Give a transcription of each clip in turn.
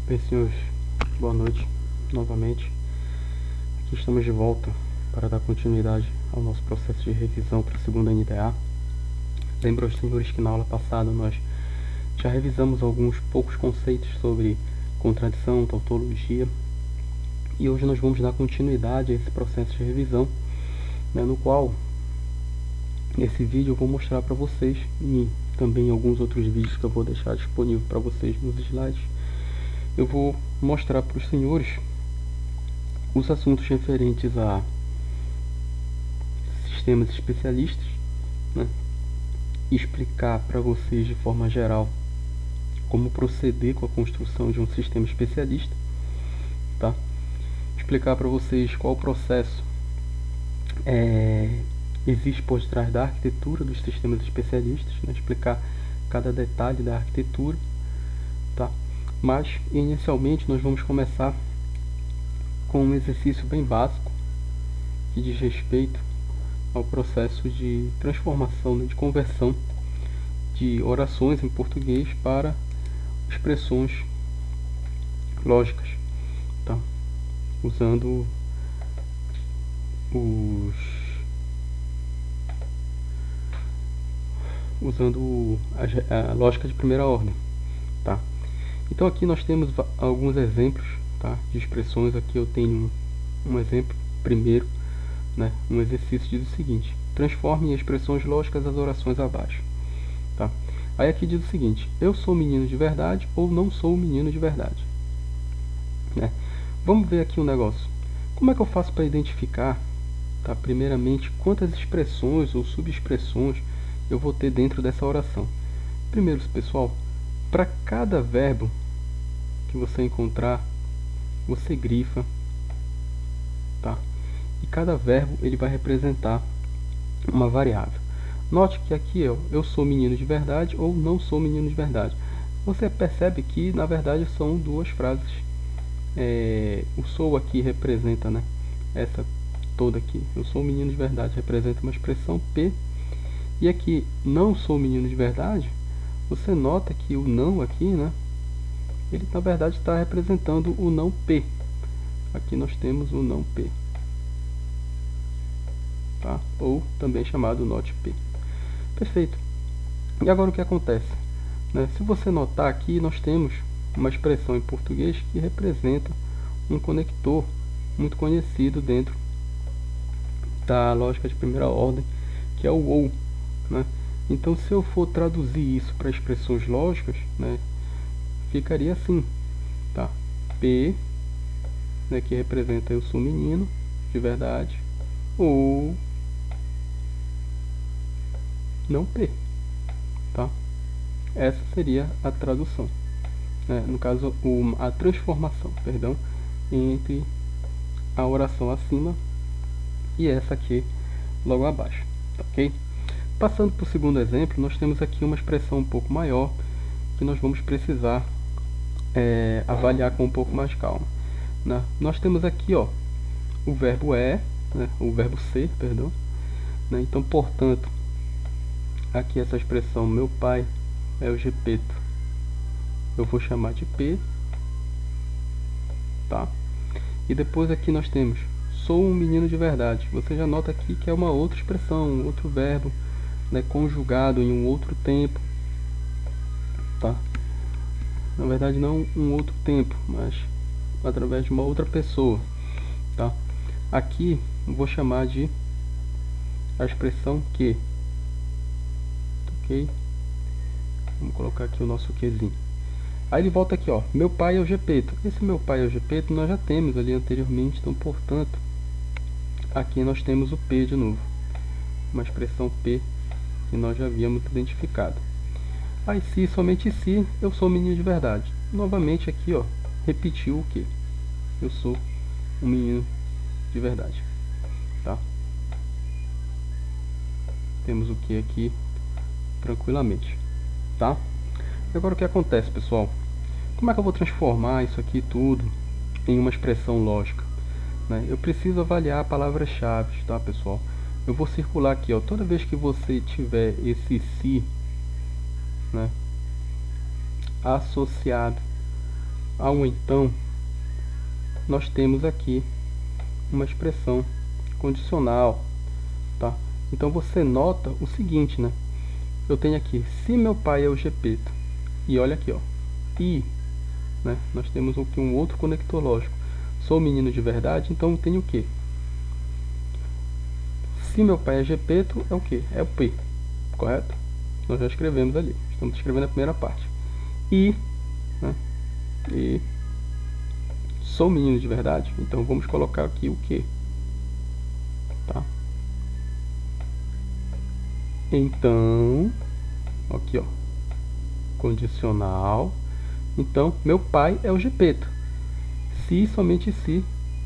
Bem, senhores, boa noite novamente. Aqui estamos de volta para dar continuidade ao nosso processo de revisão para a segunda NDA. Lembro aos senhores que na aula passada nós já revisamos alguns poucos conceitos sobre contradição, tautologia, e hoje nós vamos dar continuidade a esse processo de revisão, no qual nesse vídeo eu vou mostrar para vocês, e também alguns outros vídeos que eu vou deixar disponível para vocês nos slides. Eu vou mostrar para os senhores os assuntos referentes a sistemas especialistas, explicar para vocês de forma geral como proceder com a construção de um sistema especialista, tá? Explicar para vocês qual o processo existe por trás da arquitetura dos sistemas especialistas, explicar cada detalhe da arquitetura, tá? Mas inicialmente nós vamos começar com um exercício bem básico que diz respeito ao processo de transformação, de conversão de orações em português para expressões lógicas, tá? Usando a lógica de primeira ordem, tá? Então aqui nós temos alguns exemplos, tá, de expressões. Aqui eu tenho um exemplo primeiro, um exercício diz o seguinte: transforme em expressões lógicas as orações abaixo, tá? Aí aqui diz o seguinte: eu sou menino de verdade ou não sou menino de verdade, Vamos ver aqui um negócio. Como é que eu faço para identificar, tá, primeiramente, quantas expressões ou subexpressões eu vou ter dentro dessa oração? Primeiro, pessoal, para cada verbo que você encontrar, você grifa, tá? E cada verbo ele vai representar uma variável. Note que aqui eu sou menino de verdade ou não sou menino de verdade. Você percebe que na verdade são duas frases. O sou aqui representa, essa toda aqui, eu sou menino de verdade, representa uma expressão P. E aqui, não sou menino de verdade, você nota que o não aqui, ele na verdade está representando o não P. Aqui nós temos o não P, tá? Ou também chamado not P. Perfeito. E agora o que acontece? Se você notar aqui, nós temos uma expressão em português que representa um conector muito conhecido dentro da lógica de primeira ordem, que é o ou, Então, se eu for traduzir isso para expressões lógicas, ficaria assim, tá? P, que representa eu sou menino de verdade, ou não P, tá? Essa seria a tradução, no caso, a transformação, perdão, entre a oração acima e essa aqui logo abaixo, tá, ok? Passando para o segundo exemplo, nós temos aqui uma expressão um pouco maior que nós vamos precisar avaliar com um pouco mais calma, Nós temos aqui o verbo o verbo ser, perdão, Então, portanto, aqui essa expressão meu pai é o Gepeto, eu vou chamar de P, tá? E depois aqui nós temos sou um menino de verdade. Você já nota aqui que é uma outra expressão, um outro verbo, conjugado em um outro tempo, tá? Na verdade não um outro tempo, mas através de uma outra pessoa, tá? Aqui eu vou chamar de a expressão que, ok? Vamos colocar aqui o nosso quezinho. Aí ele volta aqui, meu pai é o Gepeto. Esse meu pai é o Gepeto nós já temos ali anteriormente, então portanto aqui nós temos o P de novo, uma expressão P que nós já havíamos identificado. Aí se, somente se, eu sou menino de verdade. Novamente aqui, repetiu o que? Eu sou um menino de verdade, tá? Temos o que aqui tranquilamente, tá? Agora o que acontece, pessoal? Como é que eu vou transformar isso aqui tudo em uma expressão lógica? Eu preciso avaliar palavras-chave, tá, pessoal? Eu vou circular aqui, toda vez que você tiver esse se, associado ao então, nós temos aqui uma expressão condicional, tá? Então você nota o seguinte, né? Eu tenho aqui, se meu pai é o Gepeto, e olha aqui, ó, e, né? Nós temos aqui um outro conector lógico. Sou menino de verdade, então eu tenho o quê? Se meu pai é Gepeto, é o quê? É o P, correto? Nós já escrevemos ali, estamos escrevendo a primeira parte. E, né? E sou menino de verdade, então vamos colocar aqui o que, tá? Então, aqui ó, condicional. Então, meu pai é o Gepeto. Se, somente se,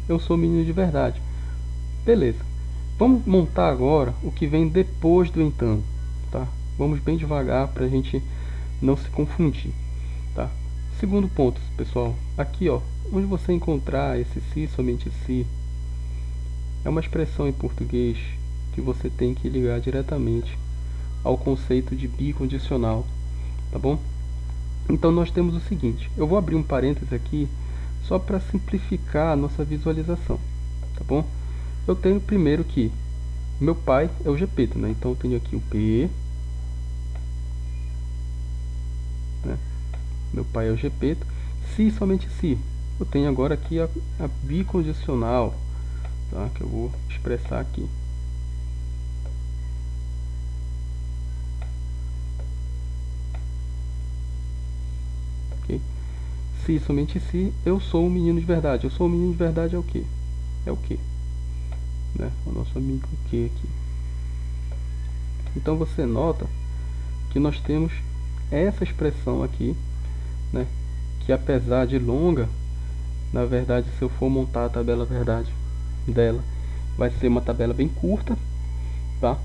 eu sou menino de verdade. Beleza. Vamos montar agora o que vem depois do então, tá? Vamos bem devagar para a gente não se confundir, tá? Segundo ponto, pessoal, aqui ó, onde você encontrar esse se, somente se, é uma expressão em português que você tem que ligar diretamente ao conceito de bicondicional, tá bom? Então nós temos o seguinte, eu vou abrir um parênteses aqui só para simplificar a nossa visualização, tá bom? Eu tenho primeiro que meu pai é o Gepeto, né? Então eu tenho aqui o P, né? Meu pai é o Gepeto. Se, somente se, eu tenho agora aqui a bicondicional, tá? Que eu vou expressar aqui. Ok? Se, somente se, eu sou um menino de verdade. Eu sou um menino de verdade é o quê? É o quê? Né? O nosso amigo que aqui. Então você nota que nós temos essa expressão aqui, né? Que apesar de longa, na verdade, se eu for montar a tabela verdade dela, vai ser uma tabela bem curta, tá?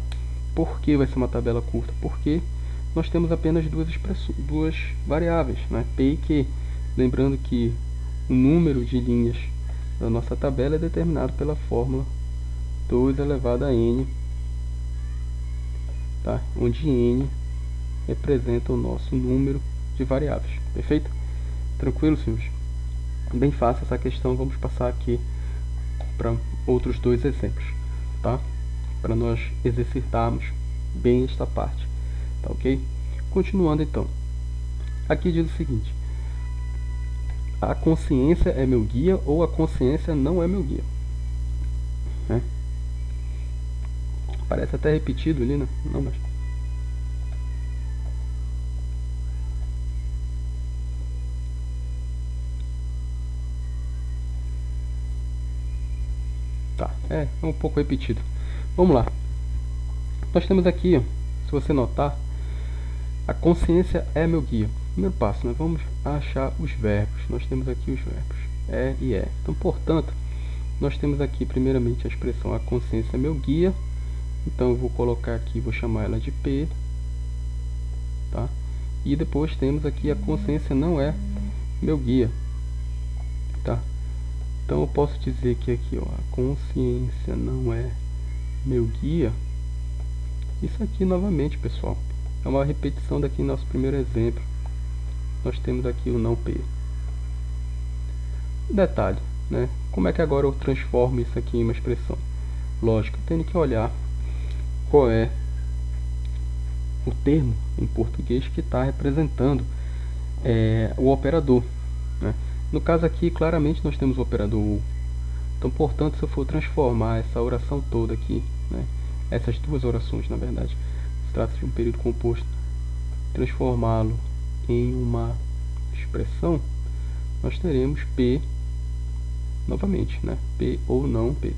Por que vai ser uma tabela curta? Porque nós temos apenas duas variáveis, né? P e Q. Lembrando que o número de linhas da nossa tabela é determinado pela fórmula 2 elevado a n, tá? Onde n representa o nosso número de variáveis, perfeito? Tranquilo, senhores? Bem fácil essa questão, vamos passar aqui para outros dois exemplos, tá? Para nós exercitarmos bem esta parte, tá ok? Continuando então, aqui diz o seguinte, a consciência é meu guia ou a consciência não é meu guia, né? Parece até repetido ali, né? Não, mas... Tá, é um pouco repetido. Vamos lá. Nós temos aqui, ó, se você notar, a consciência é meu guia. Primeiro passo, nós vamos achar os verbos. Nós temos aqui os verbos é e é. Então, portanto, nós temos aqui primeiramente a expressão a consciência é meu guia. Então eu vou colocar aqui, vou chamar ela de P, tá? E depois temos aqui a consciência não é meu guia, tá? Então eu posso dizer que aqui, ó, a consciência não é meu guia. Isso aqui novamente, pessoal, é uma repetição daqui no nosso primeiro exemplo. Nós temos aqui o não P. Detalhe, né? Como é que agora eu transformo isso aqui em uma expressão? Lógico, eu tenho que olhar qual é o termo em português que está representando o operador, né? No caso aqui, claramente nós temos o operador ou. Então, portanto, se eu for transformar essa oração toda aqui, né? Essas duas orações, na verdade, se trata de um período composto, transformá-lo em uma expressão, nós teremos P novamente, né? P ou não P.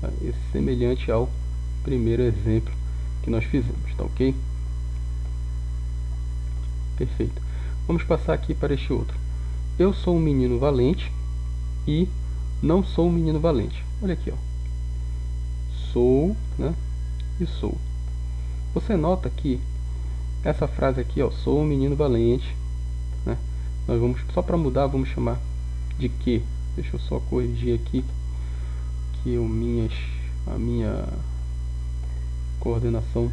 Tá? Esse semelhante ao primeiro exemplo que nós fizemos, tá ok? Perfeito. Vamos passar aqui para este outro. Eu sou um menino valente e não sou um menino valente. Olha aqui, ó. Sou, né? E sou. Você nota que essa frase aqui, ó, sou um menino valente, né? Nós vamos, só para mudar, vamos chamar de que. Deixa eu só corrigir aqui que a minha coordenação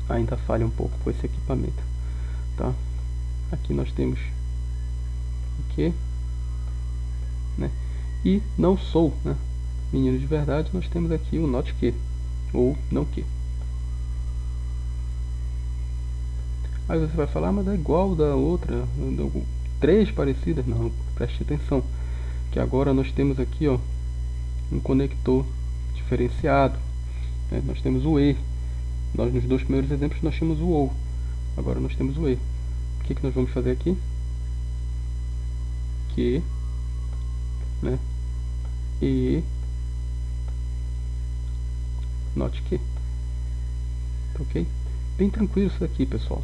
ainda falha um pouco com esse equipamento, tá? Aqui nós temos que, né? E não sou, né, menino de verdade, nós temos aqui o not que, ou não que. Aí você vai falar, mas é igual da outra, três parecidas. Não, preste atenção, que agora nós temos aqui, ó, um conector diferenciado, né? Nós temos o e. Nós nos dois primeiros exemplos nós tínhamos o ou. Agora nós temos o e. O que nós vamos fazer aqui? Que, né? E not que. Ok? Bem tranquilo isso aqui, pessoal.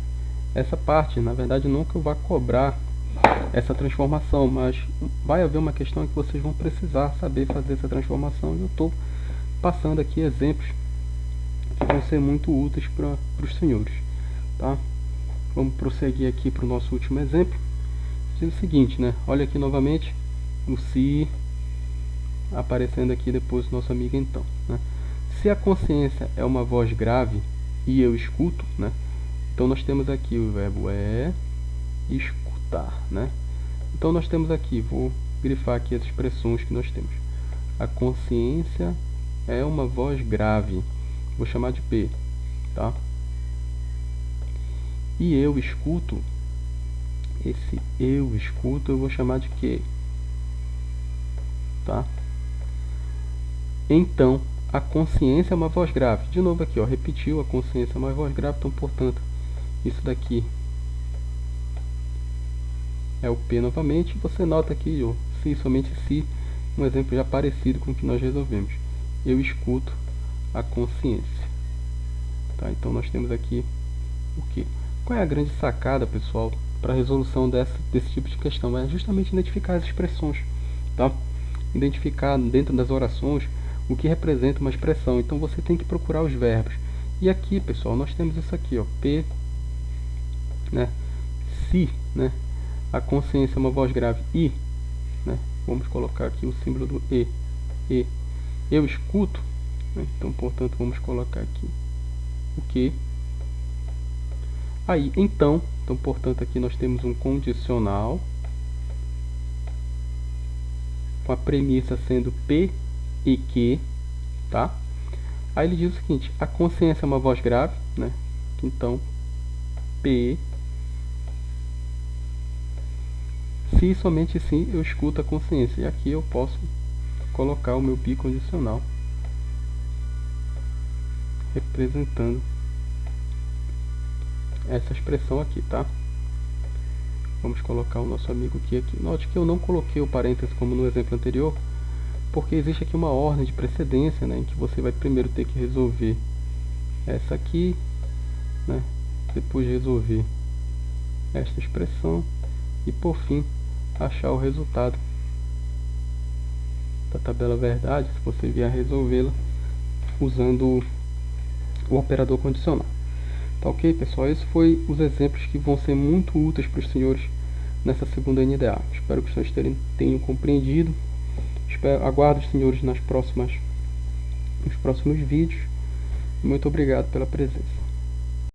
Essa parte, na verdade, não que eu vá cobrar essa transformação, mas vai haver uma questão em que vocês vão precisar saber fazer essa transformação, e eu estou passando aqui exemplos que vão ser muito úteis para os senhores, tá? Vamos prosseguir aqui para o nosso último exemplo. Diz o seguinte, né? Olha aqui novamente o se aparecendo aqui depois do nosso amigo então, né? Se a consciência é uma voz grave e eu escuto, né? Então nós temos aqui o verbo é escutar, né? Então nós temos aqui, vou grifar aqui as expressões que nós temos. A consciência é uma voz grave, vou chamar de P, tá? E eu escuto, esse eu escuto eu vou chamar de que, tá? Então, a consciência é uma voz grave. De novo aqui, ó, repetiu, a consciência é uma voz grave, então, portanto, isso daqui é o P novamente. Você nota aqui, ó, se, somente se, um exemplo já parecido com o que nós resolvemos. Eu escuto a consciência. Tá? Então, nós temos aqui o que? Qual é a grande sacada, pessoal, para a resolução desse tipo de questão? É justamente identificar as expressões, tá? Identificar dentro das orações o que representa uma expressão. Então você tem que procurar os verbos. E aqui, pessoal, nós temos isso aqui, ó, P, né? Se, né? A consciência é uma voz grave I, né? Vamos colocar aqui o símbolo do E. E. Eu escuto, né? Então, portanto, vamos colocar aqui o que. Aí, então, portanto, aqui nós temos um condicional com a premissa sendo P e que, tá? Aí ele diz o seguinte: a consciência é uma voz grave, né? Então, P, se somente se eu escuto a consciência. E aqui eu posso colocar o meu bicondicional representando essa expressão aqui, tá? Vamos colocar o nosso amigo aqui. Note que eu não coloquei o parênteses como no exemplo anterior, porque existe aqui uma ordem de precedência, né, em que você vai primeiro ter que resolver essa aqui, né, depois resolver esta expressão e por fim achar o resultado da tabela verdade, se você vier resolvê-la usando o operador condicional. Tá ok, pessoal? Esses foram os exemplos que vão ser muito úteis para os senhores nessa segunda NDA. Espero que os senhores tenham compreendido. Aguardo os senhores nos próximos vídeos. Muito obrigado pela presença.